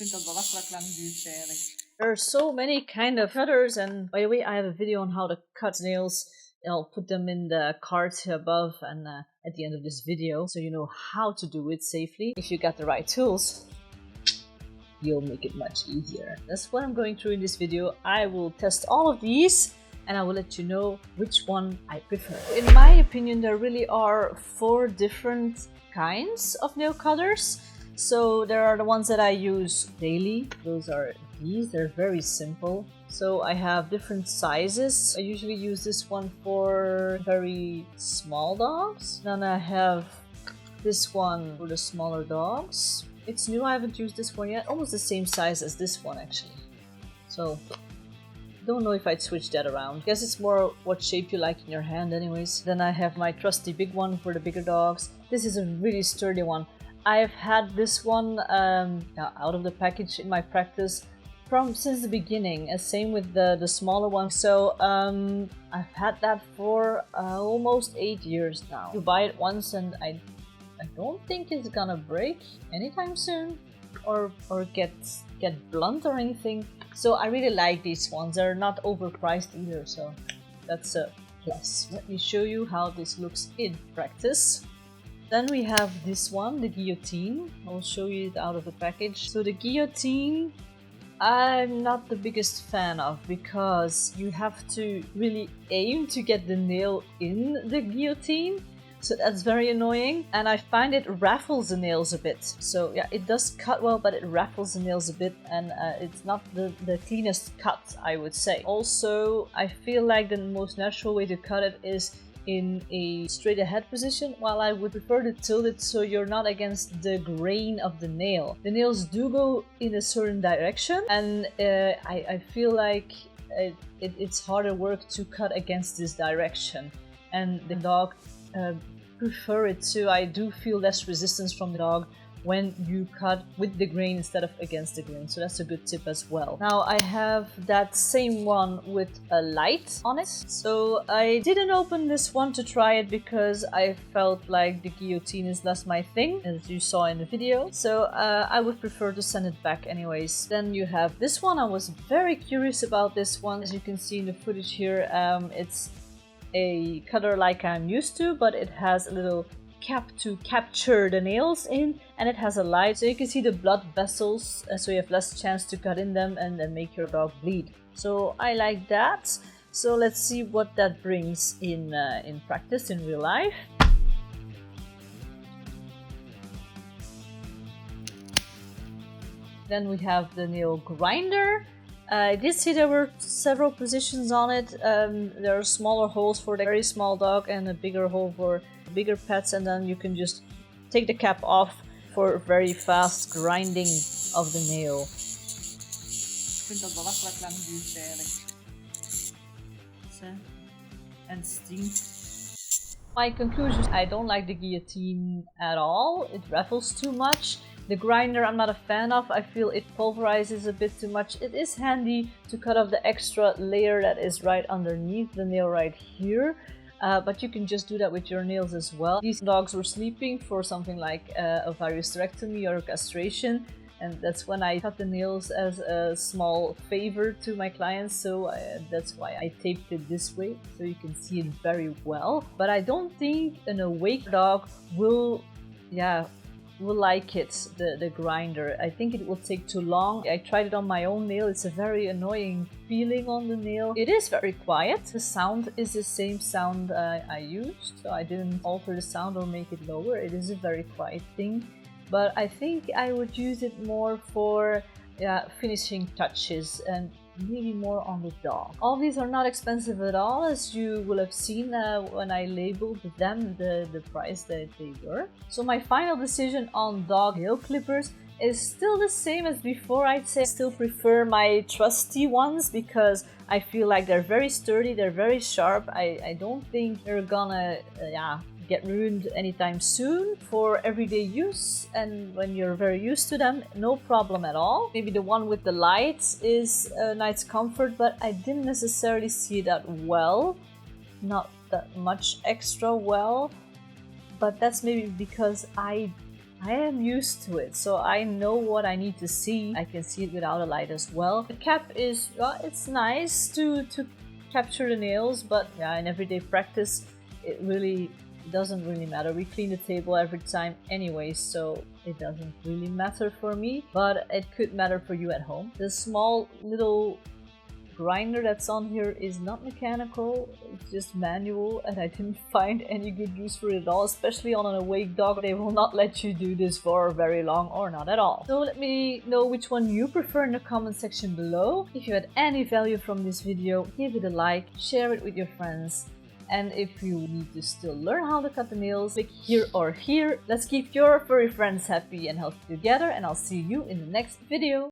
vind dat belachelijk lang duurt eigenlijk. There are so many kind of cutters, and by the way, I have a video on how to cut nails. I'll put them in the cards here above and at the end of this video, so you know how to do it safely. If you got the right tools, you'll make it much easier. That's what I'm going through in this video. I will test all of these and I will let you know which one I prefer. In my opinion, there really are 4 different kinds of nail cutters. So there are the ones that I use daily. Those are these. They're very simple. So I have different sizes. I usually use this one for very small dogs. Then I have this one for the smaller dogs. It's new, I haven't used this one yet. Almost the same size as this one actually. So don't know if I'd switch that around. Guess it's more what shape you like in your hand anyways. Then I have my trusty big one for the bigger dogs. This is a really sturdy one. I've had this one out of the package in my practice since the beginning, same with the smaller one. So I've had that for almost 8 years now. You buy it once and I don't think it's gonna break anytime soon or get blunt or anything. So I really like these ones. They're not overpriced either, so that's a plus. Let me show you how this looks in practice. Then we have this one, the guillotine. I'll show you it out of the package. So the guillotine, I'm not the biggest fan of because you have to really aim to get the nail in the guillotine. So that's very annoying, and I find it raffles the nails a bit. So yeah, it does cut well, but it raffles the nails a bit, and it's not the cleanest cut, I would say. Also, I feel like the most natural way to cut it is in a straight ahead position, while I would prefer to tilt it so you're not against the grain of the nail. The nails do go in a certain direction, and I feel like it's harder work to cut against this direction, and the dog prefer it too. I do feel less resistance from the dog when you cut with the grain instead of against the grain, so that's a good tip as well. Now I have that same one with a light on it, so I didn't open this one to try it because I felt like the guillotine is less my thing, as you saw in the video, so I would prefer to send it back anyways. Then you have this one. I was very curious about this one. As you can see in the footage here, it's a cutter like I'm used to, but it has a little cap to capture the nails in, and it has a light so you can see the blood vessels, so you have less chance to cut in them and then make your dog bleed. So I like that. So let's see what that brings in practice, in real life. Then we have the nail grinder. I did see there were several positions on it. There are smaller holes for the very small dog and a bigger hole for bigger pets, and then you can just take the cap off for very fast grinding of the nail. Ik vind dat belachelijk lang duurt eigenlijk. En stinkt. My conclusion, I don't like the guillotine at all. It raffles too much. The grinder I'm not a fan of. I feel it pulverizes a bit too much. It is handy to cut off the extra layer that is right underneath the nail right here. But you can just do that with your nails as well. These dogs were sleeping for something like a hysterectomy or castration, and that's when I cut the nails as a small favor to my clients, so that's why I taped it this way, so you can see it very well. But I don't think an awake dog will like it, the grinder. I think it will take too long. I tried it on my own nail. It's a very annoying feeling on the nail. It is very quiet. The sound is the same sound I used, so I didn't alter the sound or make it lower. It is a very quiet thing, but I think I would use it more for finishing touches and maybe more on the dog. All these are not expensive at all, as you will have seen when I labeled them the price that they were. So my final decision on dog nail clippers is still the same as before. I'd say I still prefer my trusty ones because I feel like they're very sturdy, they're very sharp. I don't think they're gonna get ruined anytime soon for everyday use, and when you're very used to them, no problem at all. Maybe the one with the lights is a nice comfort, but I didn't necessarily see that well, not that much extra well, but that's maybe because I I am used to it, so I know what I need to see. I can see it without a light as well. The cap is, well, it's nice to capture the nails, but yeah, in everyday practice, it really doesn't really matter. We clean the table every time anyway, so it doesn't really matter for me, but it could matter for you at home. The small little grinder that's on here is not mechanical, it's just manual, and I didn't find any good use for it at all, especially on an awake dog. They will not let you do this for very long or not at all. So let me know which one you prefer in the comment section below. If you had any value from this video, give it a like, share it with your friends. And if you need to still learn how to cut the nails, click here or here. Let's keep your furry friends happy and healthy together, and I'll see you in the next video.